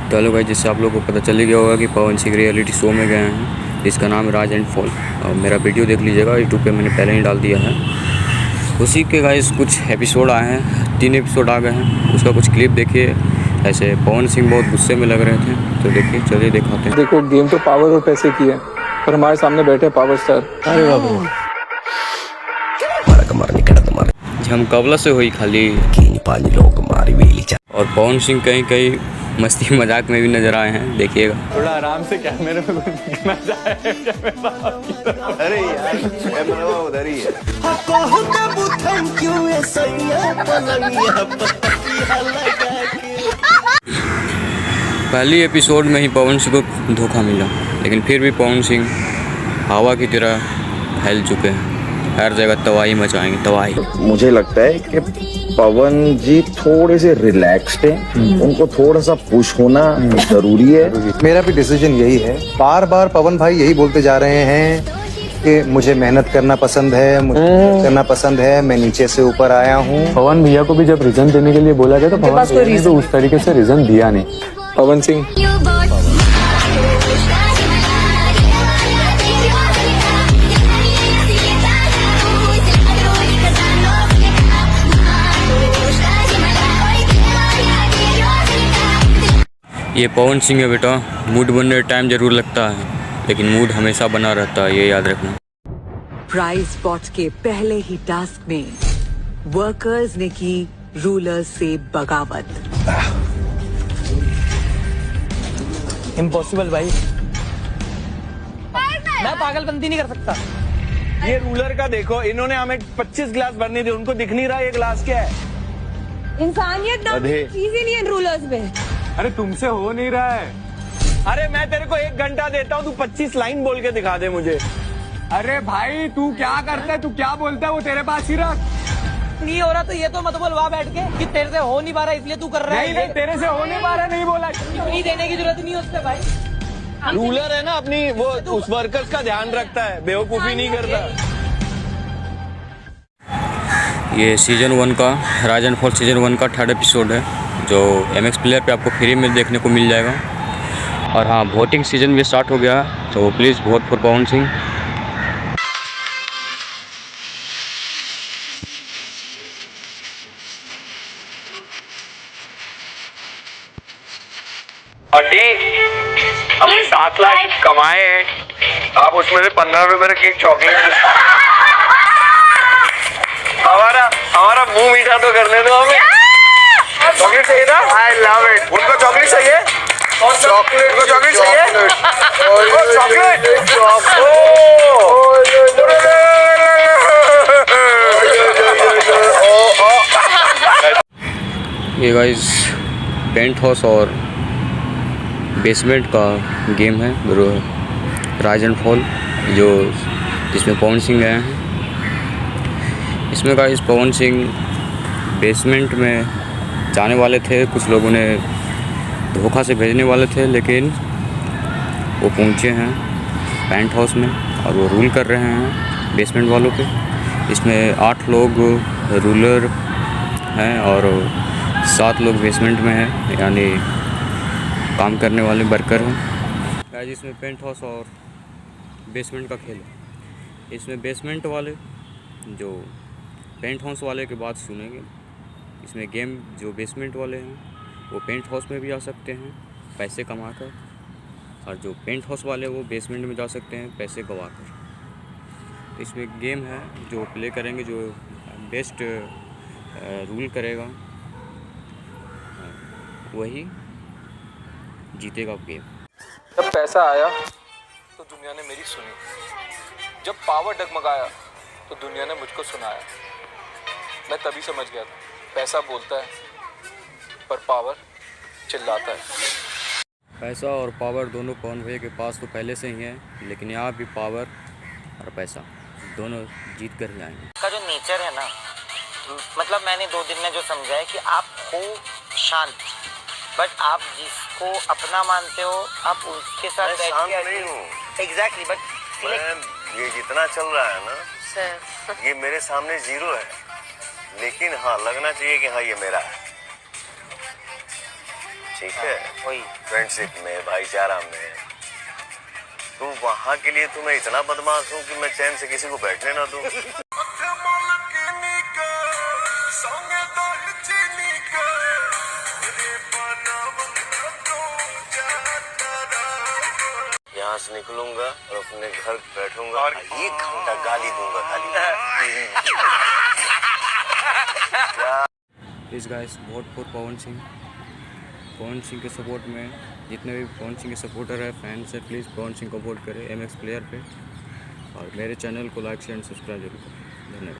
तो हेलो भाई, जिससे आप लोगों को पता चल ही गया होगा कि पवन सिंह रियलिटी शो में गए हैं। इसका नाम है राज एंड फॉल। और मेरा वीडियो देख लीजिएगा, यूट्यूब पे मैंने पहले ही डाल दिया है। उसी के गाइस कुछ एपिसोड आए हैं, 3 एपिसोड आ गए हैं। उसका कुछ क्लिप देखिए। ऐसे पवन सिंह बहुत गुस्से में लग रहे थे, तो देखिए, चलिए दिखाते हैं। देखो, गेम तो पावर और पैसे की है, और हमारे सामने बैठे पावर स्टार। अरे बाबू, हम कबला से हुई खाली। और पवन सिंह कहीं कहीं मस्ती मजाक में भी नजर आए हैं, देखिएगा। थोड़ा आराम से कैमरे में कुछ दिखना चाहे। अरे यार, कैमरा उधर ही है। पहली एपिसोड में ही पवन सिंह को धोखा मिला, लेकिन फिर भी पवन सिंह हवा की तरह फैल चुके हैं। हर जगह तबाही मचाएंगे, तबाही। मुझे लगता है कि पवन जी थोड़े से रिलैक्स्ड हैं, उनको थोड़ा सा पुश होना जरूरी है। मेरा भी डिसीजन यही है। बार बार पवन भाई यही बोलते जा रहे हैं कि मुझे मेहनत करना पसंद है, मुझे मेहनत करना पसंद है, मैं नीचे से ऊपर आया हूँ। पवन भैया को भी जब रीजन देने के लिए बोला गया तो पवन भैया ने तो उस तरीके से रीजन दिया नहीं। पवन सिंह ये पवन सिंह है बेटा, मूड बनने टाइम जरूर लगता है, लेकिन मूड हमेशा बना रहता है, ये याद रखना। प्राइज स्पॉट के पहले ही टास्क में वर्कर्स ने की रूलर्स से बगावत। इम्पॉसिबल भाई, मैं पागलपंती नहीं कर सकता। ये रूलर का देखो, इन्होंने हमें 25 गिलास भरने थे, उनको दिख नहीं रहा ये गिलास क्या है। इंसानियत नाम की चीज ही नहीं है रूलर्स में। अरे तुमसे हो नहीं रहा है। अरे मैं तेरे को 1 घंटा देता हूँ, तू 25 लाइन बोल के दिखा दे मुझे। अरे भाई, तू क्या करता है, तू क्या बोलता है, वो तेरे पास ही रख। नहीं हो रहा तो ये तो मत बोल वहाँ बैठ के कि तेरे से हो नहीं पा रहा इसलिए तू कर रहा है। नहीं, तेरे से हो नहीं पा रहा, नहीं बोला। नहीं देने की जरूरत नहीं है उससे भाई। रूलर है ना अपनी, वो उस वर्कर्स का ध्यान रखता है, बेवकूफी नहीं करता। ये सीजन 1 का राज एंड फॉल सीजन 1 का 3rd एपिसोड है, जो MX प्लेयर पे आपको फ्री में देखने को मिल जाएगा। और हाँ, वोटिंग सीजन भी स्टार्ट हो गया है, तो please vote for Pawan Singh. हमने 7 लाख कमाए हैं, आप उसमें से 15 रुपए की एक चॉकलेट। हमारा मुंह मीठा तो करने दो हमें। चॉकलेट चाहिए था? I love it. उनको चॉकलेट चाहिए? चॉकलेट को चॉकलेट चाहिए? चॉकलेट। ये गाइस पेंट हाउस और बेसमेंट का गेम है, राज एंड फॉल, जो जिसमें पवन सिंह गए हैं। इसमें गाइस पवन सिंह बेसमेंट में जाने वाले थे, कुछ लोगों ने धोखा से भेजने वाले थे, लेकिन वो पहुंचे हैं पेंट हाउस में और वो रूल कर रहे हैं बेसमेंट वालों पे। इसमें 8 लोग रूलर हैं और 7 लोग बेसमेंट में हैं, यानी काम करने वाले वर्कर हैं। गाइस इसमें पेंट हाउस और बेसमेंट का खेल है। इसमें बेसमेंट वाले जो पेंट हाउस वाले की बात सुनेंगे। इसमें गेम जो बेसमेंट वाले हैं वो पेंट हाउस में भी आ सकते हैं पैसे कमाकर, और जो पेंट हाउस वाले वो बेसमेंट में जा सकते हैं पैसे गंवाकर। तो इसमें गेम है जो प्ले करेंगे, जो बेस्ट रूल करेगा वही जीतेगा गेम। जब पैसा आया तो दुनिया ने मेरी सुनी, जब पावर डगमगाया तो दुनिया ने मुझको सुनाया। मैं तभी समझ गया था, पैसा बोलता है पर पावर चिल्लाता है। पैसा और पावर दोनों पवन भैया के पास तो पहले से ही है, लेकिन यहाँ भी पावर और पैसा दोनों जीत कर ही आएंगे। का जो नेचर है ना, मतलब मैंने 2 दिन में जो समझा है कि आप हो शांत, बट आप जिसको अपना मानते हो आप उसके साथ बैठ के नहीं हूँ। एग्जैक्टली, बट ये जितना चल रहा है ना सर, ये मेरे सामने 0 है, लेकिन हाँ लगना चाहिए कि हाँ ये मेरा है। ठीक है, वही फ्रेंडशिप में, भाईचारा में। तू वहाँ के लिए तुम्हें इतना बदमाश हूँ कि मैं चैन से किसी को बैठने ना दूँ। यहाँ से निकलूंगा और अपने घर बैठूंगा और 1 घंटा गाली दूंगा खाली। Please guys vote for Pawan Singh. Pawan Singh के सपोर्ट में जितने भी पवन सिंह के सपोर्टर है, फैंस है, प्लीज़ पवन सिंह को वोट करें MX प्लेयर पे। और मेरे चैनल को लाइक शेयर एंड सब्सक्राइब जरूर करें। धन्यवाद।